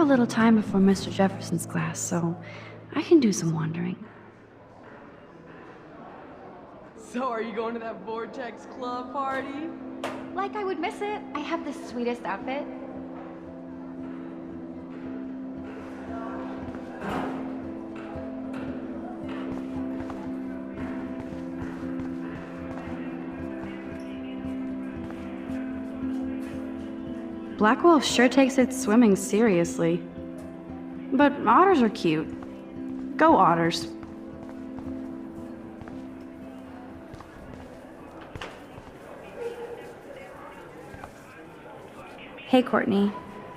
a little time before Mr. Jefferson's class, so I can do some wandering. So are you going to that Vortex Club party? Like I would miss it. I have the sweetest outfit. Blackwell sure takes its swimming seriously. But otters are cute. Go otters. Hey, Courtney.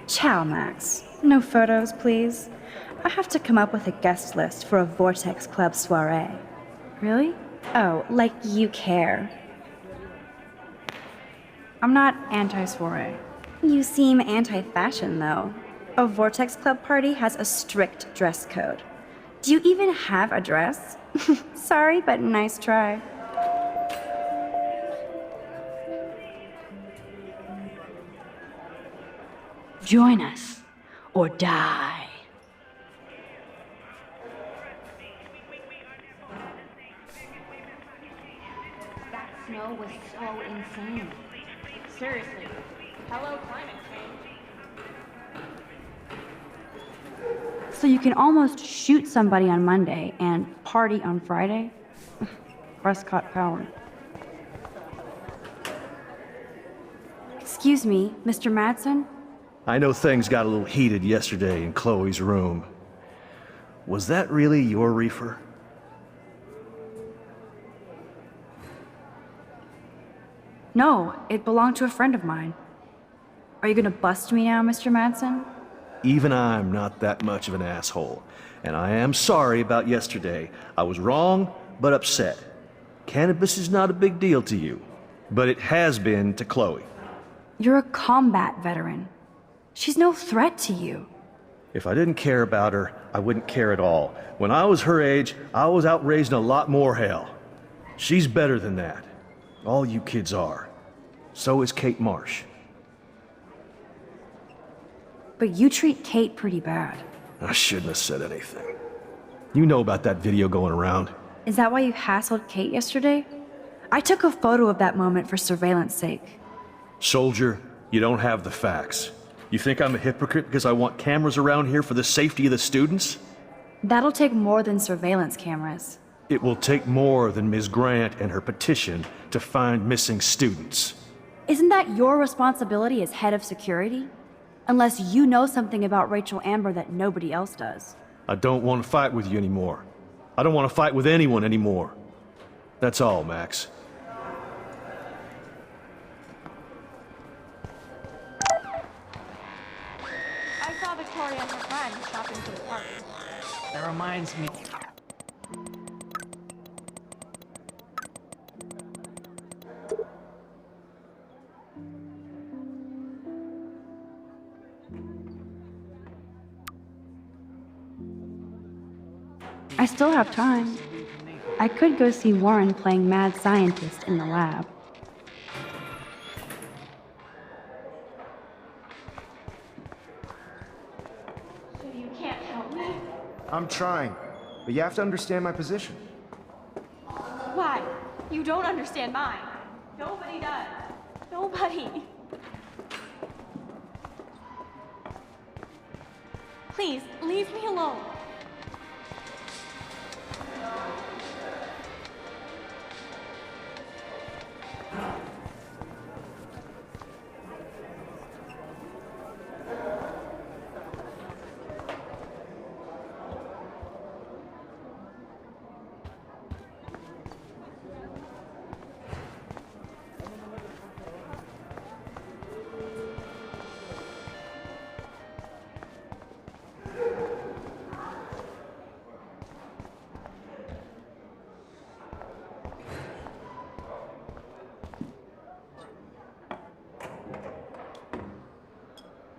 Ciao, Max. No photos, please. I have to come up with a guest list for a Vortex Club soiree. Really? Oh, like you care. I'm not anti-soiree. You seem anti-fashion, though. A Vortex Club party has a strict dress code. Do you even have a dress? Sorry, but nice try. Join us, or die. That snow was so insane. Seriously. Hello, climate change. So you can almost shoot somebody on Monday and party on Friday? Prescott power. Excuse me, Mr. Madsen? I know things got a little heated yesterday in Chloe's room. Was that really your reefer? No, it belonged to a friend of mine. Are you gonna bust me now, Mr. Madsen? Even I'm not that much of an asshole. And I am sorry about yesterday. I was wrong, but upset. Cannabis is not a big deal to you, but it has been to Chloe. You're a combat veteran. She's no threat to you. If I didn't care about her, I wouldn't care at all. When I was her age, I was out raising a lot more hell. She's better than that. All you kids are. So is Kate Marsh. But you treat Kate pretty bad. I shouldn't have said anything. You know about that video going around. Is that why you hassled Kate yesterday? I took a photo of that moment for surveillance sake. Soldier, you don't have the facts. You think I'm a hypocrite because I want cameras around here for the safety of the students? That'll take more than surveillance cameras. It will take more than Ms. Grant and her petition to find missing students. Isn't that your responsibility as head of security? Unless you know something about Rachel Amber that nobody else does. I don't want to fight with you anymore. I don't want to fight with anyone anymore. That's all, Max. I saw Victoria and her friend shopping for the party. That reminds me. I still have time. I could go see Warren playing mad scientist in the lab. So you can't help me? I'm trying, but you have to understand my position. Why? You don't understand mine. Nobody does. Nobody. Please, leave me alone.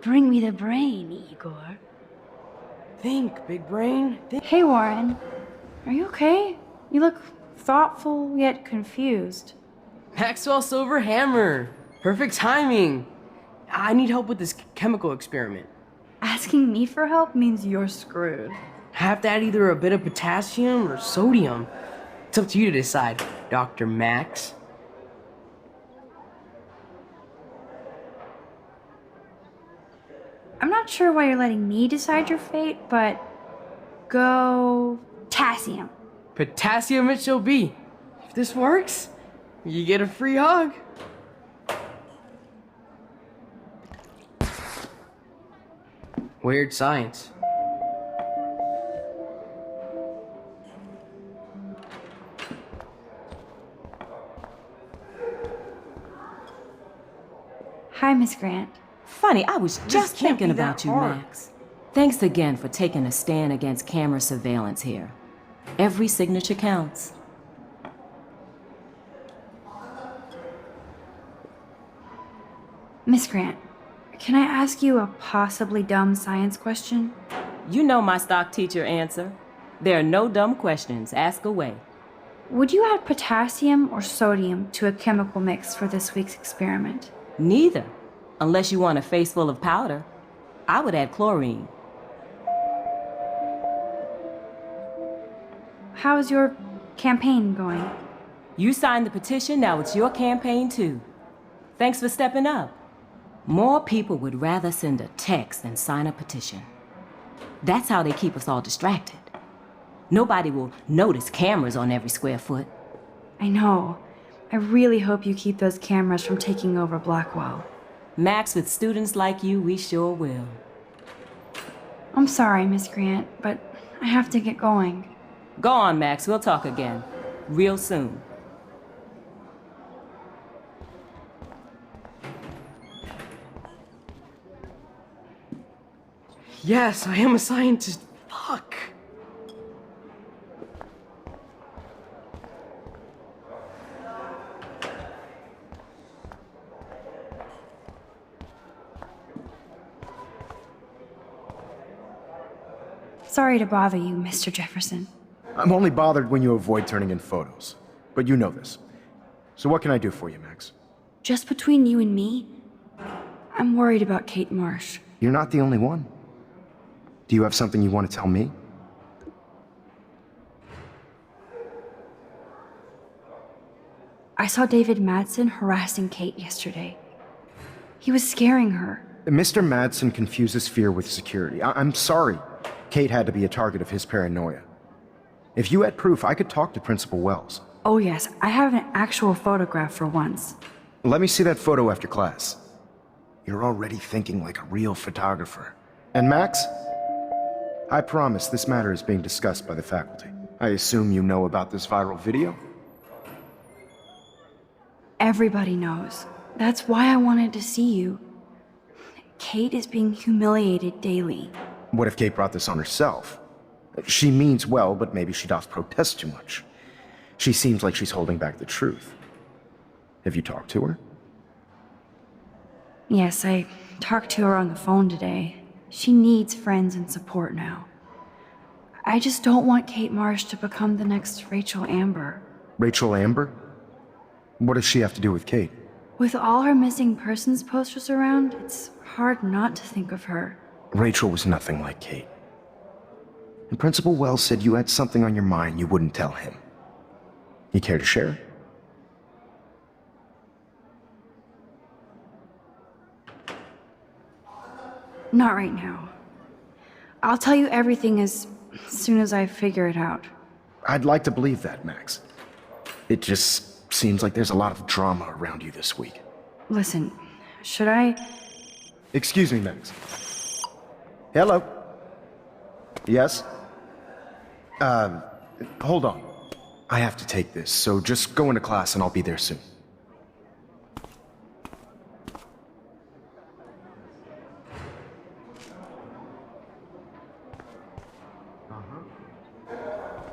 Bring me the brain, Igor. Think, big brain. Think. Hey, Warren. Are you okay? You look thoughtful yet confused. Maxwell Silver Hammer. Perfect timing. I need help with this chemical experiment. Asking me for help means you're screwed. Have to add either a bit of potassium or sodium. It's up to you to decide, Dr. Max. I'm not sure why you're letting me decide your fate, but go potassium. Potassium it shall be. If this works, you get a free hug. Weird science. Hi, Miss Grant. Funny, I was just can't thinking be that about you, hard. Max. Thanks again for taking a stand against camera surveillance here. Every signature counts. Miss Grant, can I ask you a possibly dumb science question? You know my stock teacher answer. There are no dumb questions. Ask away. Would you add potassium or sodium to a chemical mix for this week's experiment? Neither. Unless you want a face full of powder. I would add chlorine. How's your campaign going? You signed the petition, now it's your campaign too. Thanks for stepping up. More people would rather send a text than sign a petition. That's how they keep us all distracted. Nobody will notice cameras on every square foot. I know. I really hope you keep those cameras from taking over Blackwell. Max, with students like you, we sure will. I'm sorry, Miss Grant, but I have to get going. Go on, Max. We'll talk again. Real soon. Yes, I am a scientist. Fuck. Sorry to bother you, Mr. Jefferson. I'm only bothered when you avoid turning in photos. But you know this. So what can I do for you, Max? Just between you and me, I'm worried about Kate Marsh. You're not the only one. Do you have something you want to tell me? I saw David Madsen harassing Kate yesterday. He was scaring her. Mr. Madsen confuses fear with security. I'm sorry. Kate had to be a target of his paranoia. If you had proof, I could talk to Principal Wells. Oh yes, I have an actual photograph for once. Let me see that photo after class. You're already thinking like a real photographer. And Max, I promise this matter is being discussed by the faculty. I assume you know about this viral video? Everybody knows. That's why I wanted to see you. Kate is being humiliated daily. What if Kate brought this on herself? She means well, but maybe she doth protest too much. She seems like she's holding back the truth. Have you talked to her? Yes, I talked to her on the phone today. She needs friends and support now. I just don't want Kate Marsh to become the next Rachel Amber. Rachel Amber? What does she have to do with Kate? With all her missing persons posters around, it's hard not to think of her. Rachel was nothing like Kate. And Principal Wells said you had something on your mind you wouldn't tell him. You care to share? Not right now. I'll tell you everything as soon as I figure it out. I'd like to believe that, Max. It just seems like there's a lot of drama around you this week. Listen, should I... Excuse me, Max. Hello? Yes? Hold on. I have to take this, so just go into class and I'll be there soon.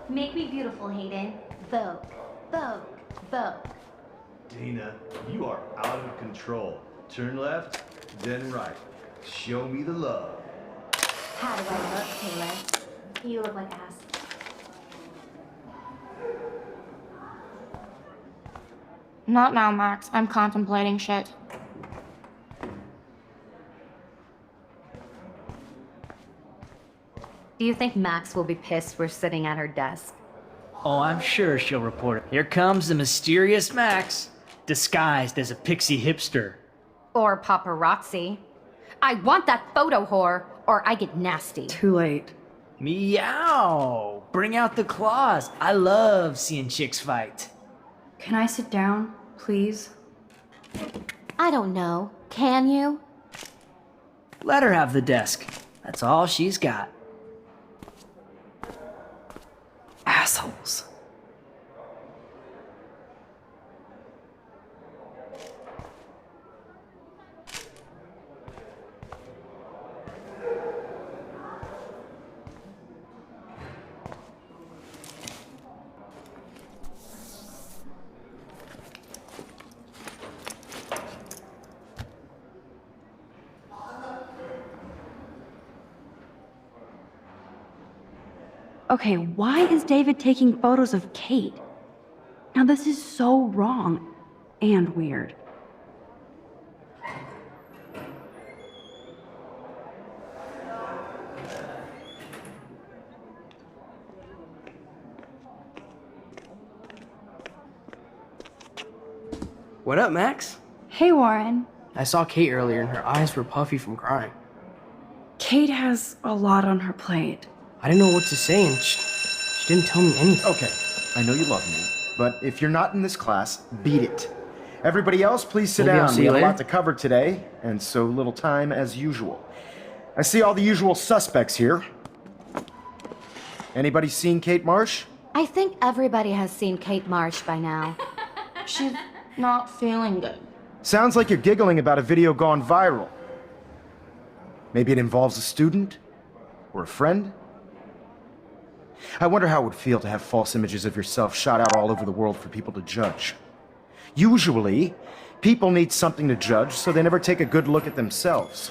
Make me beautiful, Hayden. Vogue, Vogue, Vogue. Dana, you are out of control. Turn left, then right. Show me the love. How do I look, Taylor? You look like ass. Not now, Max. I'm contemplating shit. Do you think Max will be pissed we're sitting at her desk? Oh, I'm sure she'll report it. Here comes the mysterious Max, disguised as a pixie hipster. Or paparazzi? I want that photo whore, or I get nasty. Too late. Meow! Bring out the claws. I love seeing chicks fight. Can I sit down, please? I don't know. Can you? Let her have the desk. That's all she's got. Assholes. Okay, why is David taking photos of Kate? Now this is so wrong and weird. What up, Max? Hey, Warren. I saw Kate earlier and her eyes were puffy from crying. Kate has a lot on her plate. I didn't know what to say and she didn't tell me anything. Okay, I know you love me, but if you're not in this class, beat it. Everybody else, please sit Maybe I'll down. see We you have a later. lot to cover today, and so little time as usual. I see all the usual suspects here. Anybody seen Kate Marsh? I think everybody has seen Kate Marsh by now. She's not feeling good. Sounds like you're giggling about a video gone viral. Maybe it involves a student? Or a friend? I wonder how it would feel to have false images of yourself shot out all over the world for people to judge. Usually, people need something to judge, so they never take a good look at themselves.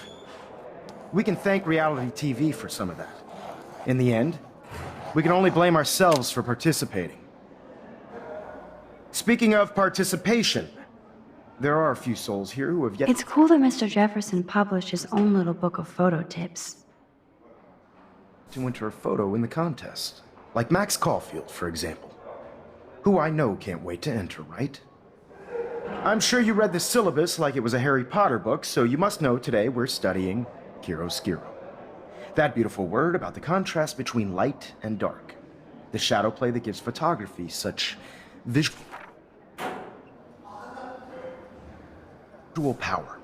We can thank reality TV for some of that. In the end, we can only blame ourselves for participating. Speaking of participation, there are a few souls here who have yet It's cool that Mr. Jefferson published his own little book of photo tips. to enter a photo in the contest. Like Max Caulfield, for example. Who I know can't wait to enter, right? I'm sure you read the syllabus like it was a Harry Potter book, so you must know today we're studying chiaroscuro. That beautiful word about the contrast between light and dark. The shadow play that gives photography such visual power.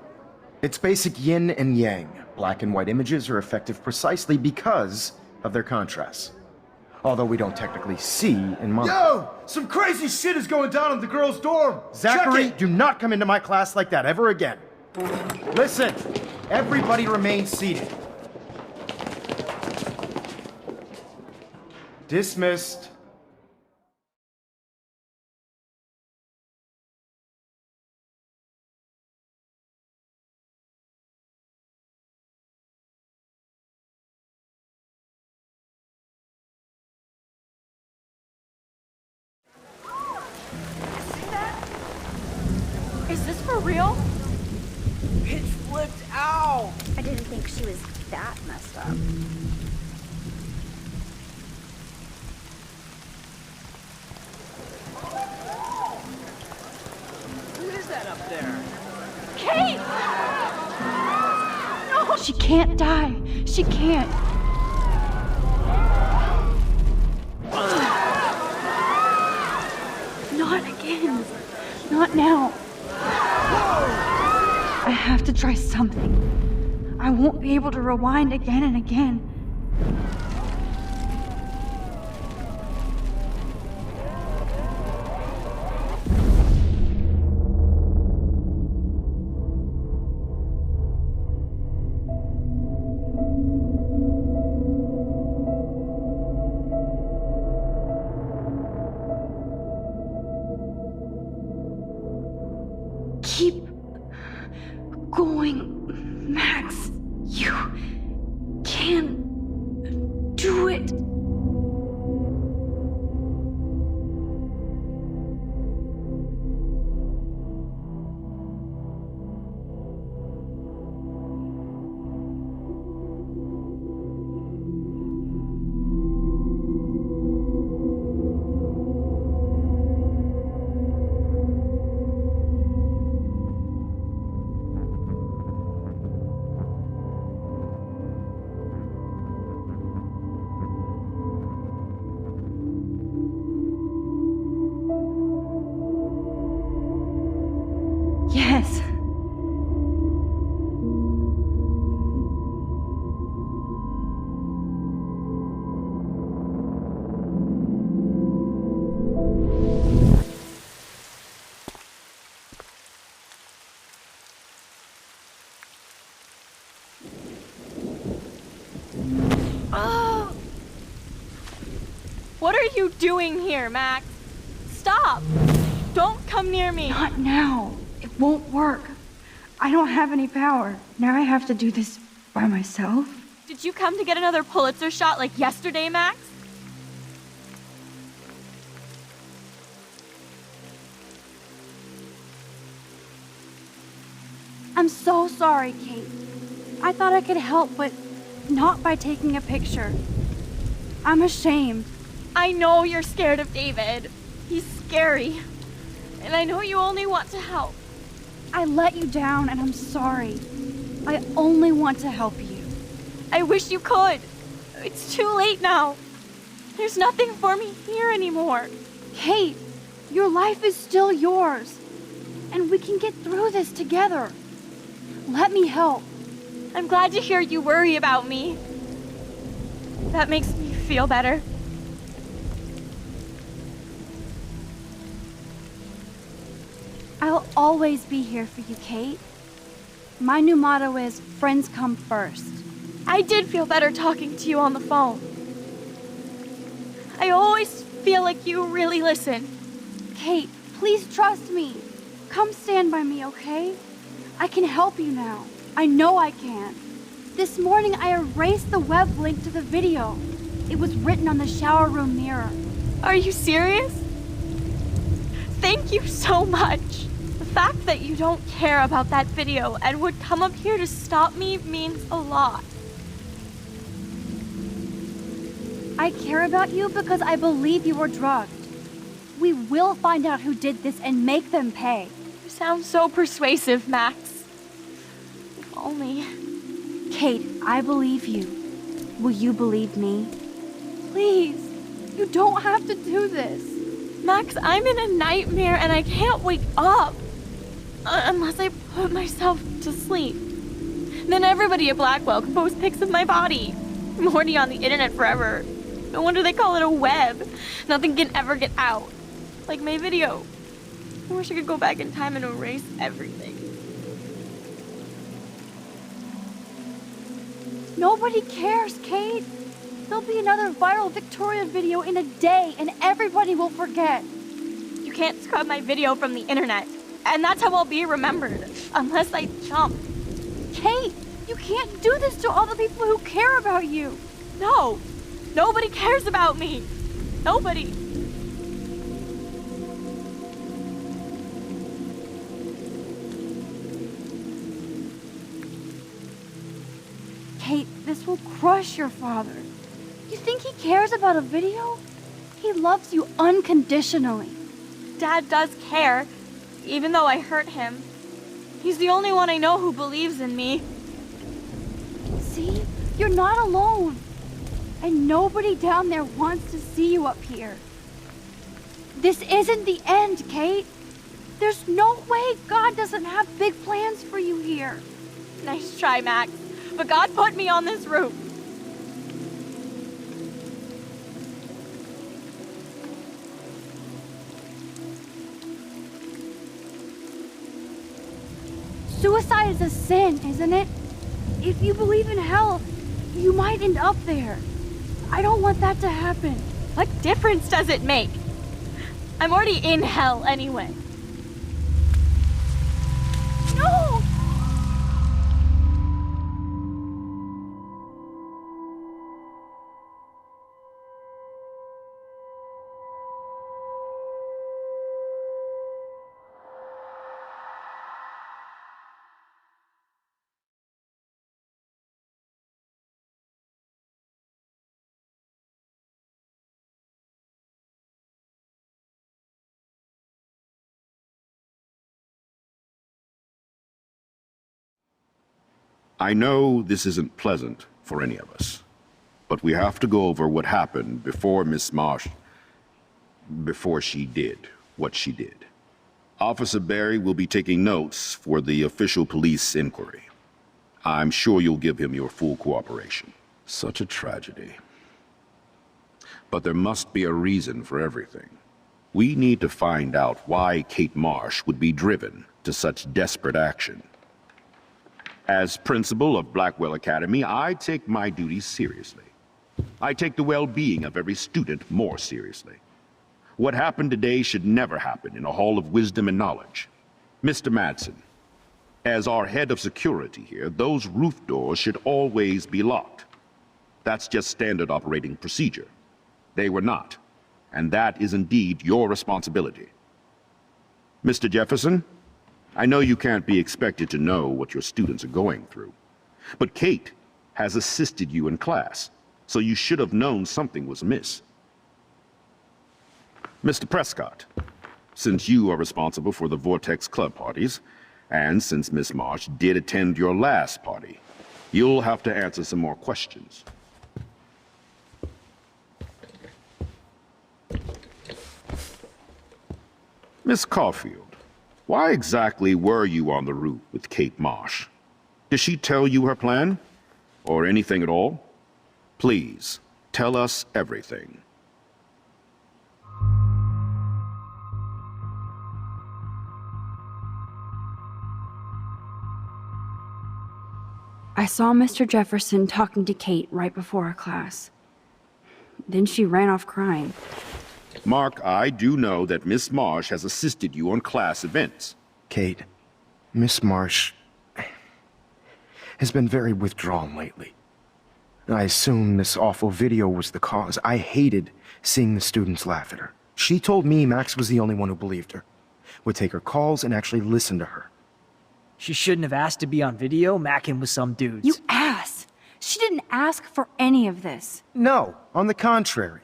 It's basic yin and yang. Black and white images are effective precisely because of their contrasts. Although we don't technically see in mono. Yo! Some crazy shit is going down in the girls' dorm! Zachary, Check it! do not come into my class like that ever again. Listen, everybody remain seated. Dismissed. Is this for real? It flipped out! I didn't think she was that messed up. Who is that up there? Kate! No! She can't die. She can't. Not again. Not now. I have to try something. I won't be able to rewind again and again. Keep going, Max. You can do it. What are you doing here, Max? Stop! Don't come near me! Not now. It won't work. I don't have any power. Now I have to do this by myself. Did you come to get another Pulitzer shot like yesterday, Max? I'm so sorry, Kate. I thought I could help, but not by taking a picture. I'm ashamed. I know you're scared of David. He's scary. And I know you only want to help. I let you down, and I'm sorry. I only want to help you. I wish you could. It's too late now. There's nothing for me here anymore. Kate, your life is still yours. And we can get through this together. Let me help. I'm glad to hear you worry about me. That makes me feel better. I'll always be here for you, Kate. My new motto is, friends come first. I did feel better talking to you on the phone. I always feel like you really listen. Kate, please trust me. Come stand by me, okay? I can help you now. I know I can. This morning I erased the web link to the video. It was written on the shower room mirror. Are you serious? Thank you so much. The fact that you don't care about that video and would come up here to stop me means a lot. I care about you because I believe you were drugged. We will find out who did this and make them pay. You sound so persuasive, Max. If only. Kate, I believe you. Will you believe me? Please, you don't have to do this. Max, I'm in a nightmare and I can't wake up. Unless I put myself to sleep. Then everybody at Blackwell can post pics of my body. I'm already on the internet forever. No wonder they call it a web. Nothing can ever get out. Like my video. I wish I could go back in time and erase everything. Nobody cares, Kate. There'll be another viral Victoria video in a day and everybody will forget. You can't scrub my video from the internet. And that's how I'll be remembered. Unless I jump. Kate, you can't do this to all the people who care about you. No. Nobody cares about me. Nobody. Kate, this will crush your father. You think he cares about a video? He loves you unconditionally. Dad does care, even though I hurt him. He's the only one I know who believes in me. See? You're not alone. And nobody down there wants to see you up here. This isn't the end, Kate. There's no way God doesn't have big plans for you here. Nice try, Max. But God put me on this roof. Suicide is a sin, isn't it? If you believe in hell, you might end up there. I don't want that to happen. What difference does it make? I'm already in hell anyway. No! I know this isn't pleasant for any of us, but we have to go over what happened before Miss Marsh, before she did what she did. Officer Barry will be taking notes for the official police inquiry. I'm sure you'll give him your full cooperation. Such a tragedy. But there must be a reason for everything. We need to find out why Kate Marsh would be driven to such desperate action. As principal of Blackwell Academy, I take my duties seriously. I take the well-being of every student more seriously. What happened today should never happen in a hall of wisdom and knowledge. Mr. Madsen, as our head of security here, those roof doors should always be locked. That's just standard operating procedure. They were not, and that is indeed your responsibility. Mr. Jefferson, I know you can't be expected to know what your students are going through, but Kate has assisted you in class, so you should have known something was amiss. Mr. Prescott, since you are responsible for the Vortex Club parties, and since Miss Marsh did attend your last party, you'll have to answer some more questions. Miss Caulfield, why exactly were you on the roof with Kate Marsh? Did she tell you her plan? Or anything at all? Please, tell us everything. I saw Mr. Jefferson talking to Kate right before our class. Then she ran off crying. Mark, I do know that Miss Marsh has assisted you on class events. Kate, Miss Marsh has been very withdrawn lately. I assume this awful video was the cause. I hated seeing the students laugh at her. She told me Max was the only one who believed her, would take her calls and actually listen to her. She shouldn't have asked to be on video, macking with some dudes. You ass! She didn't ask for any of this. No, on the contrary.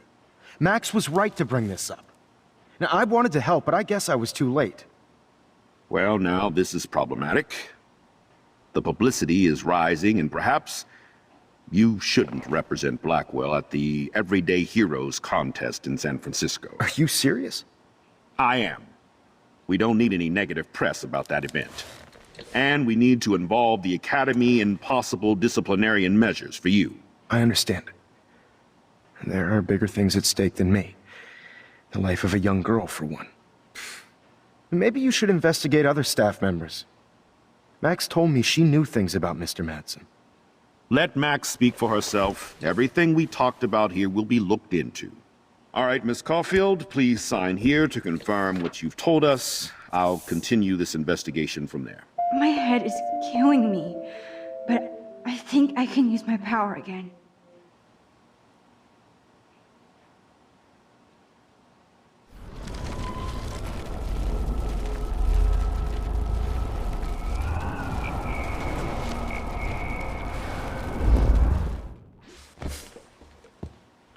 Max was right to bring this up. Now, I wanted to help, but I guess I was too late. Well, now this is problematic. The publicity is rising, and perhaps you shouldn't represent Blackwell at the Everyday Heroes contest in San Francisco. Are you serious? I am. We don't need any negative press about that event. And we need to involve the Academy in possible disciplinarian measures for you. I understand. There are bigger things at stake than me. The life of a young girl, for one. Maybe you should investigate other staff members. Max told me she knew things about Mr. Madsen. Let Max speak for herself. Everything we talked about here will be looked into. All right, Miss Caulfield, please sign here to confirm what you've told us. I'll continue this investigation from there. My head is killing me, but I think I can use my power again.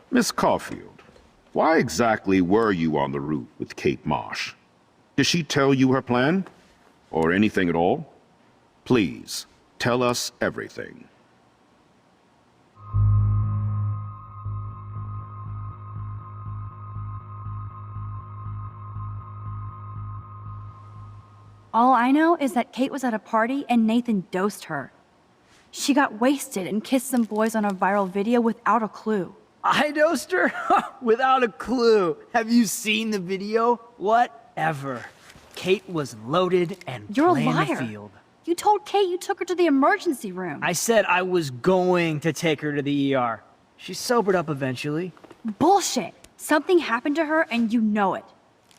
Miss Caulfield, why exactly were you on the roof with Kate Marsh? Did she tell you her plan? Or anything at all? Please, tell us everything. All I know is that Kate was at a party and Nathan dosed her. She got wasted and kissed some boys on a viral video without a clue. I dosed her? Without a clue. Have you seen the video? Whatever. Kate was loaded and You're a playing liar. the field. You told Kate you took her to the emergency room. I said I was going to take her to the ER. She sobered up eventually. Bullshit. Something happened to her and you know it.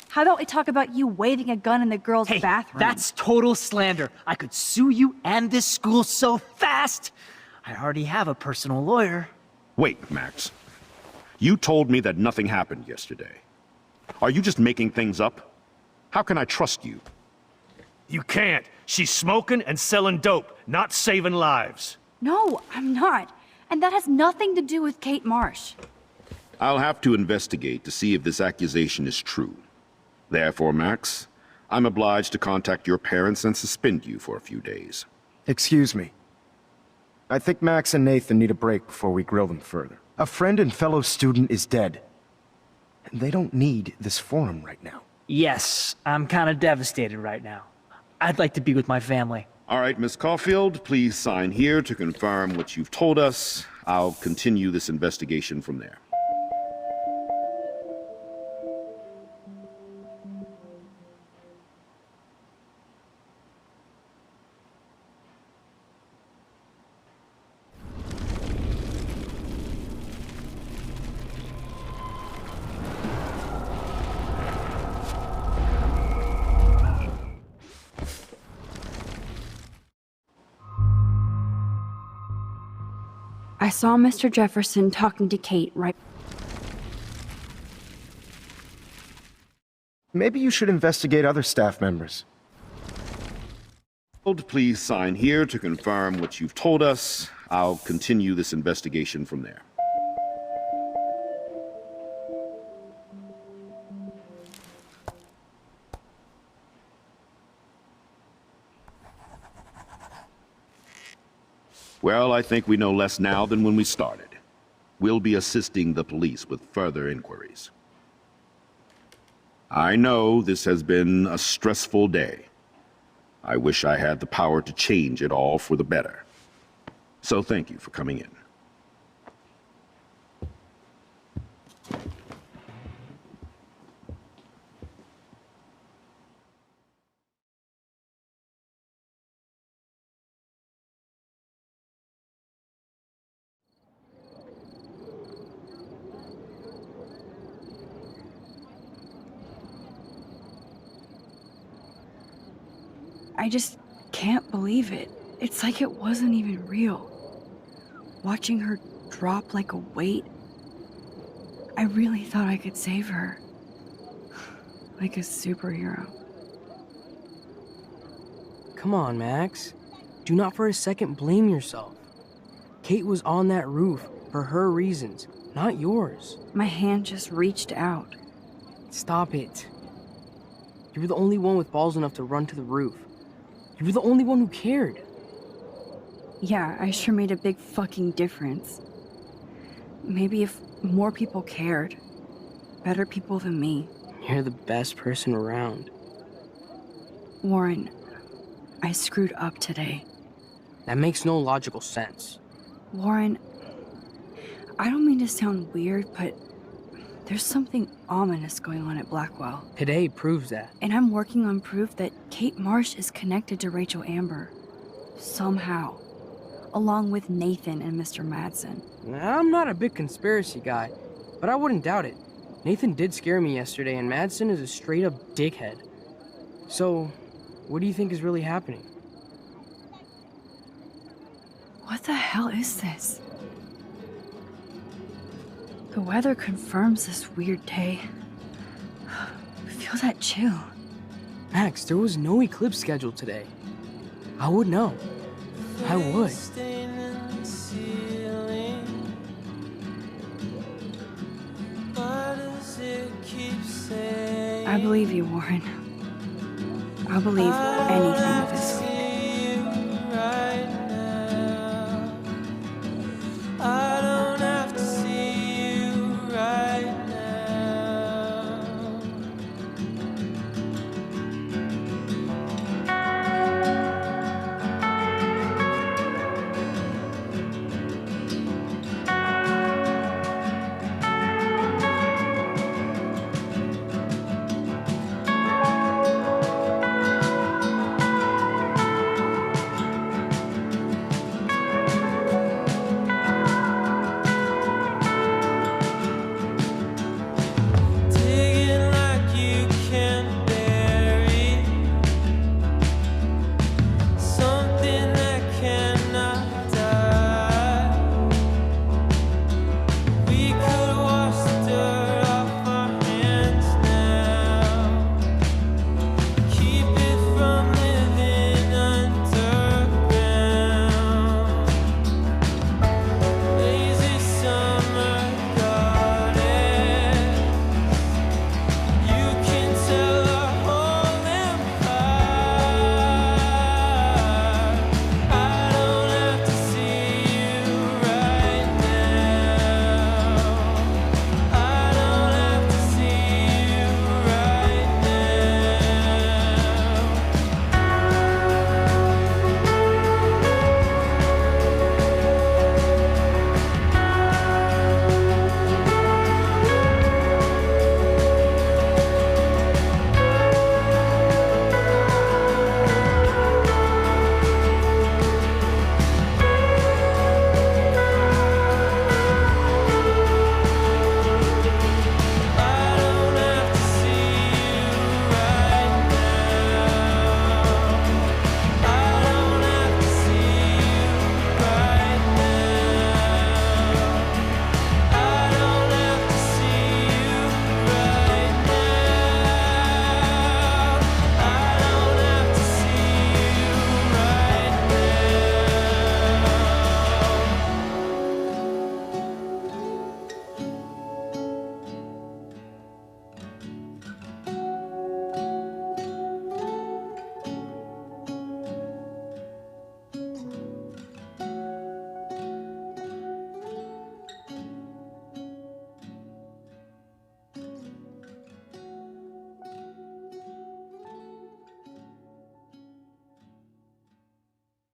How about we talk about you waving a gun in the girls' Hey, bathroom? that's total slander. I could sue you and this school so fast. I already have a personal lawyer. Wait, Max. You told me that nothing happened yesterday. Are you just making things up? How can I trust you? You can't. She's smoking and selling dope, not saving lives. No, I'm not. And that has nothing to do with Kate Marsh. I'll have to investigate to see if this accusation is true. Therefore, Max, I'm obliged to contact your parents and suspend you for a few days. Excuse me. I think Max and Nathan need a break before we grill them further. A friend and fellow student is dead. They don't need this forum right now. Yes, I'm kind of devastated right now. I'd like to be with my family. All right, Miss Caulfield, please sign here to confirm what you've told us. I'll continue this investigation from there. I saw Mr. Jefferson talking to Kate right... Maybe you should investigate other staff members. Please sign here to confirm what you've told us. I'll continue this investigation from there. Well, I think we know less now than when we started. We'll be assisting the police with further inquiries. I know this has been a stressful day. I wish I had the power to change it all for the better. So thank you for coming in. I just can't believe it. It's like it wasn't even real. Watching her drop like a weight, I really thought I could save her. Like a superhero. Come on, Max. Do not for a second blame yourself. Kate was on that roof for her reasons, not yours. My hand just reached out. Stop it. You were the only one with balls enough to run to the roof. You were the only one who cared. Yeah, I sure made a big fucking difference. Maybe if more people cared. Better people than me. You're the best person around. Warren, I screwed up today. That makes no logical sense. Warren, I don't mean to sound weird, but there's something ominous going on at Blackwell. Today proves that. And I'm working on proof that Kate Marsh is connected to Rachel Amber. Somehow. Along with Nathan and Mr. Madsen. I'm not a big conspiracy guy, but I wouldn't doubt it. Nathan did scare me yesterday, and Madsen is a straight-up dickhead. So, what do you think is really happening? What the hell is this? The weather confirms this weird day. Feel that chill. Max, there was no eclipse scheduled today. I would know. I would. I believe you, Warren. I'll believe anything if it's